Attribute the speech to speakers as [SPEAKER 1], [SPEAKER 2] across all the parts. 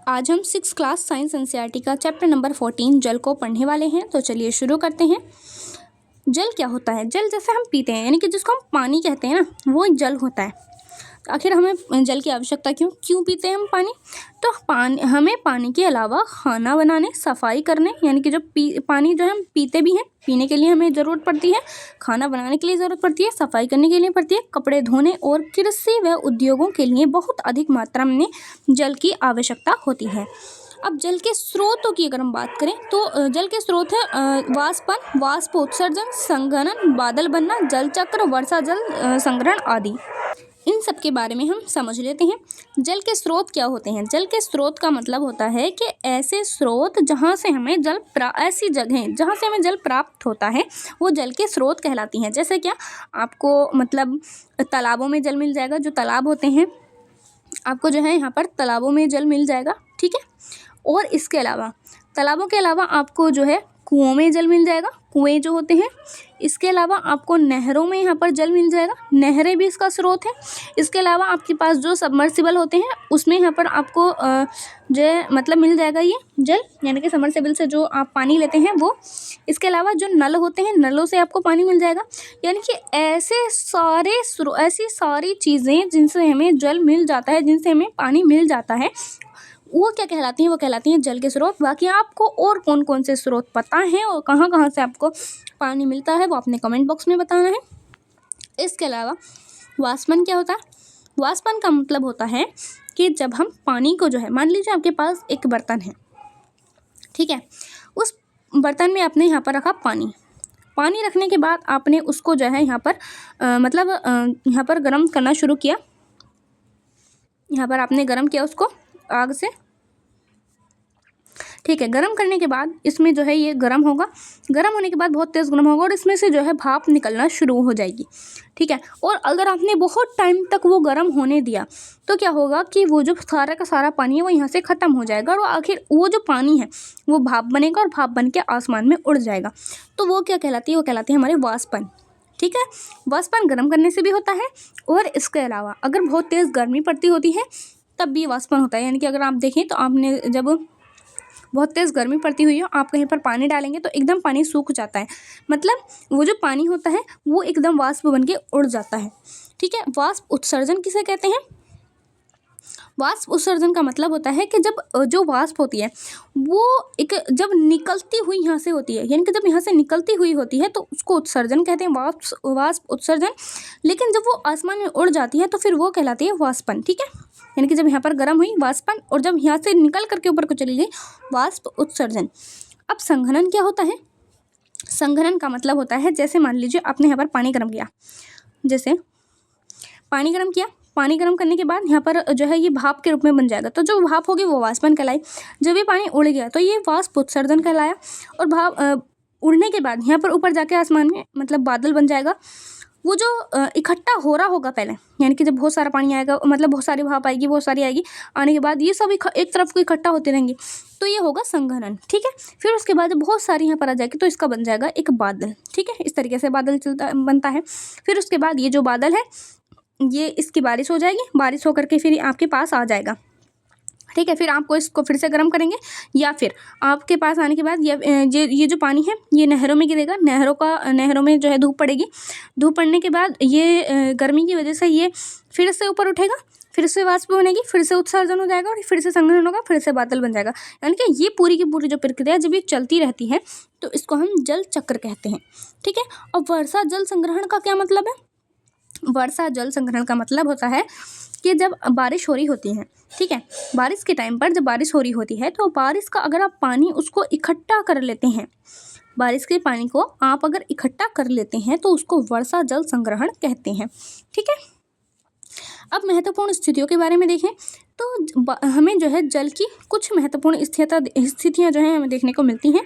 [SPEAKER 1] आज हम 6 class science NCERT का चैप्टर नंबर 14 जल को पढ़ने वाले हैं। तो चलिए शुरू करते हैं। जल क्या होता है? जल जैसे हम पीते हैं, यानी कि जिसको हम पानी कहते हैं ना, वो जल होता है। तो आखिर हमें जल की आवश्यकता क्यों पीते हैं हम पानी? तो हमें पानी के अलावा खाना बनाने, सफाई करने, यानी कि जो पानी जो हम पीते भी हैं, पीने के लिए हमें ज़रूरत पड़ती है, खाना बनाने के लिए ज़रूरत पड़ती है, सफाई करने के लिए पड़ती है, कपड़े धोने और कृषि व उद्योगों के लिए बहुत अधिक मात्रा में जल की आवश्यकता होती है। अब जल के स्रोतों की अगर हम बात करें तो जल के स्रोत है वाष्पन, वाष्प उत्सर्जन, संघनन, बादल बनना, जल चक्र, वर्षा जल संग्रहण आदि। इन सब के बारे में हम समझ लेते हैं। जल के स्रोत क्या होते हैं? जल के स्रोत का मतलब होता है कि ऐसे स्रोत जहाँ से हमें ऐसी जगहें जहाँ से हमें जल प्राप्त होता है, वो जल के स्रोत कहलाती हैं। जैसे क्या आपको मतलब तालाबों में जल मिल जाएगा, जो तालाब होते हैं, आपको जो है यहाँ पर तालाबों में जल मिल जाएगा, ठीक है। और इसके अलावा तालाबों के अलावा आपको जो है कुओं में जल मिल जाएगा, कुएं जो होते हैं। इसके अलावा आपको नहरों में यहाँ पर जल मिल जाएगा, नहरें भी इसका स्रोत है। इसके अलावा आपके पास जो सबमर्सिबल होते हैं, उसमें यहाँ पर आपको जो है मतलब मिल जाएगा ये जल, यानी कि सबमर्सिबल से जो आप पानी लेते हैं वो। इसके अलावा जो नल होते हैं, नलों से आपको पानी मिल जाएगा। यानी कि ऐसी सारी चीज़ें जिनसे हमें जल मिल जाता है, जिनसे हमें पानी मिल जाता है, वो क्या कहलाती हैं? वो कहलाती हैं जल के स्रोत। बाकी आपको और कौन कौन से स्रोत पता हैं और कहाँ कहाँ से आपको पानी मिलता है, वो अपने कमेंट बॉक्स में बताना है। इसके अलावा वाष्पन क्या होता है? वाष्पन का मतलब होता है कि जब हम पानी को जो है, मान लीजिए आपके पास एक बर्तन है, ठीक है। उस बर्तन में आपने यहाँ पर रखा पानी रखने के बाद आपने उसको जो है यहाँ पर यहाँ पर गर्म करना शुरू किया। यहाँ पर आपने गर्म किया उसको आग से, ठीक है। गर्म करने के बाद इसमें जो है ये गर्म होगा, गर्म होने के बाद बहुत तेज़ गर्म होगा और इसमें से जो है भाप निकलना शुरू हो जाएगी, ठीक है। और अगर आपने बहुत टाइम तक वो गर्म होने दिया तो क्या होगा कि वो जो सारा का सारा पानी है वो यहाँ से ख़त्म हो जाएगा और आखिर वो जो पानी है वो भाप बनेगा और भाप बन के आसमान में उड़ जाएगा। तो वो क्या कहलाती है? वो कहलाती है हमारे वाष्पन, ठीक है। वाष्पन गर्म करने से भी होता है और इसके अलावा अगर बहुत तेज़ गर्मी पड़ती होती है तब भी वाष्पन होता है। यानी कि अगर आप देखें तो आपने जब बहुत तेज़ गर्मी पड़ती हुई हो, आप कहीं पर पानी डालेंगे तो एकदम पानी सूख जाता है, मतलब वो जो पानी होता है वो एकदम वाष्प बन के उड़ जाता है, ठीक है। वाष्प उत्सर्जन किसे कहते हैं? वाष्प उत्सर्जन का मतलब होता है कि जब जो वाष्प होती है वो जब निकलती हुई यहाँ से होती है, यानी कि जब यहाँ से निकलती हुई होती है तो उसको उत्सर्जन कहते हैं, वाष्प उत्सर्जन। लेकिन जब वो आसमान में उड़ जाती है तो फिर वो कहलाती है वाष्पन, ठीक है। यानी कि जब यहाँ पर गर्म हुई वाष्पन और जब यहाँ से निकल करके ऊपर को चली गई वाष्प उत्सर्जन। अब संघनन क्या होता है? संघनन का मतलब होता है, जैसे मान लीजिए आपने यहाँ पर पानी गर्म किया, जैसे पानी गर्म किया, पानी गर्म करने के बाद यहाँ पर जो है ये भाप के रूप में बन जाएगा। तो जो भाप होगी वो वाष्पन कहलाई। जब ये पानी उड़ गया तो ये वाष्प उत्सर्जन कहलाया। और भाप उड़ने के बाद यहाँ पर ऊपर जाके आसमान में मतलब बादल बन जाएगा। वो जो इकट्ठा हो रहा होगा पहले, यानी कि जब बहुत सारा पानी आएगा, मतलब बहुत सारी भाप आएगी, बहुत सारी आएगी, आने के बाद ये सब एक तरफ को इकट्ठा होते रहेंगे, तो ये होगा संघनन, ठीक है। फिर उसके बाद जब बहुत सारी यहाँ पर आ जाएगी तो इसका बन जाएगा एक बादल, ठीक है। इस तरीके से बादल बनता है। फिर उसके बाद ये जो बादल है ये इसकी बारिश हो जाएगी, बारिश होकर के फिर आपके पास आ जाएगा, ठीक है। फिर आपको इसको फिर से गर्म करेंगे या फिर आपके पास आने के बाद ये जो पानी है ये नहरों में गिरेगा, नहरों में जो है धूप पड़ेगी, धूप पड़ने के बाद ये गर्मी की वजह से ये फिर से ऊपर उठेगा, फिर से वाष्प बनेगी, फिर से उत्सर्जन हो जाएगा और फिर से संघनन होगा, फिर से बादल बन जाएगा। यानी कि ये पूरी की पूरी जो प्रक्रिया जब ये चलती रहती है तो इसको हम जल चक्र कहते हैं, ठीक है। और वर्षा जल संग्रहण का क्या मतलब है? वर्षा जल संग्रहण का मतलब होता है कि जब बारिश हो रही होती है, ठीक है, बारिश के टाइम पर जब बारिश हो रही होती है तो बारिश का अगर आप पानी उसको इकट्ठा कर लेते हैं, बारिश के पानी को आप अगर इकट्ठा कर लेते हैं तो उसको वर्षा जल संग्रहण कहते हैं, ठीक है। अब महत्वपूर्ण स्थितियों के बारे में देखें तो हमें जो है जल की कुछ महत्वपूर्ण स्थितियाँ जो हैं हमें देखने को मिलती हैं,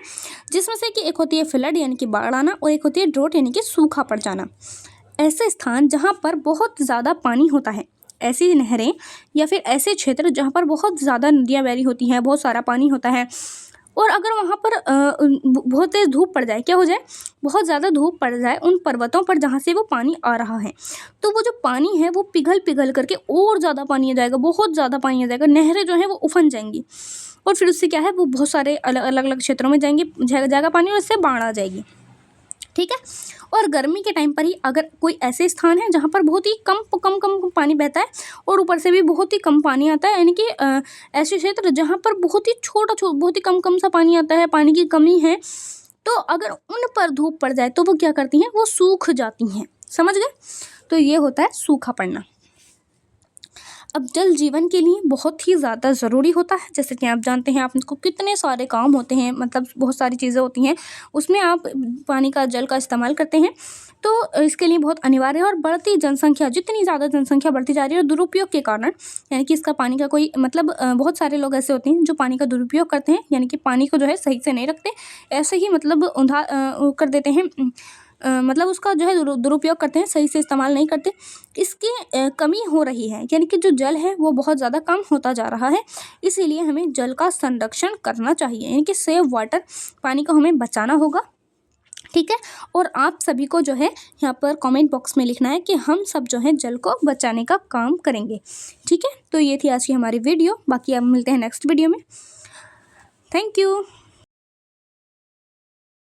[SPEAKER 1] जिसमें से कि एक होती है फ्लड यानी कि बाढ़ आना और एक होती है ड्रोट यानी कि सूखा पड़ जाना। ऐसे स्थान जहाँ पर बहुत ज़्यादा पानी होता है, ऐसी नहरें या फिर ऐसे क्षेत्र जहाँ पर बहुत ज़्यादा नदियाँ बह रही होती हैं, बहुत सारा पानी होता है, और अगर वहाँ पर बहुत तेज़ धूप पड़ जाए, क्या हो जाए, बहुत ज़्यादा धूप पड़ जाए उन पर्वतों पर जहाँ से वो पानी आ रहा है, तो वो जो पानी है वो पिघल करके और ज़्यादा पानी आ जाएगा, बहुत ज़्यादा पानी आ जाएगा, नहरें जो हैं वो उफन जाएंगी और फिर उससे क्या है, वो बहुत सारे अलग अलग क्षेत्रों में जाएगा पानी और उससे बाढ़ आ जाएगी। ठीक है। और गर्मी के टाइम पर ही अगर कोई ऐसे स्थान है जहाँ पर बहुत ही कम कम कम पानी बहता है और ऊपर से भी बहुत ही कम पानी आता है, यानी कि ऐसे क्षेत्र जहाँ पर बहुत ही बहुत ही कम सा पानी आता है, पानी की कमी है, तो अगर उन पर धूप पड़ जाए तो वो क्या करती हैं, वो सूख जाती हैं। समझ गए? तो ये होता है सूखा पड़ना। अब जल जीवन के लिए बहुत ही ज़्यादा ज़रूरी होता है। जैसे कि आप जानते हैं, आपको कितने सारे काम होते हैं, मतलब बहुत सारी चीज़ें होती हैं, उसमें आप पानी का, जल का इस्तेमाल करते हैं, तो इसके लिए बहुत अनिवार्य है। और बढ़ती जनसंख्या, जितनी ज़्यादा जनसंख्या बढ़ती जा रही है और दुरुपयोग के कारण, यानी कि इसका पानी का कोई मतलब बहुत सारे लोग ऐसे होते हैं जो पानी का दुरुपयोग करते हैं, यानी कि पानी को जो है सही से नहीं रखते, ऐसे ही मतलब कर देते हैं, मतलब उसका जो है दुरुपयोग करते हैं, सही से इस्तेमाल नहीं करते। इसकी कमी हो रही है, यानी कि जो जल है वो बहुत ज़्यादा कम होता जा रहा है। इसीलिए हमें जल का संरक्षण करना चाहिए, यानी कि सेव वाटर, पानी को हमें बचाना होगा। ठीक है। और आप सभी को जो है यहाँ पर कमेंट बॉक्स में लिखना है कि हम सब जो है जल को बचाने का काम करेंगे। ठीक है। तो ये थी आज की हमारी वीडियो, बाकी अब मिलते हैं नेक्स्ट वीडियो में। Thank you.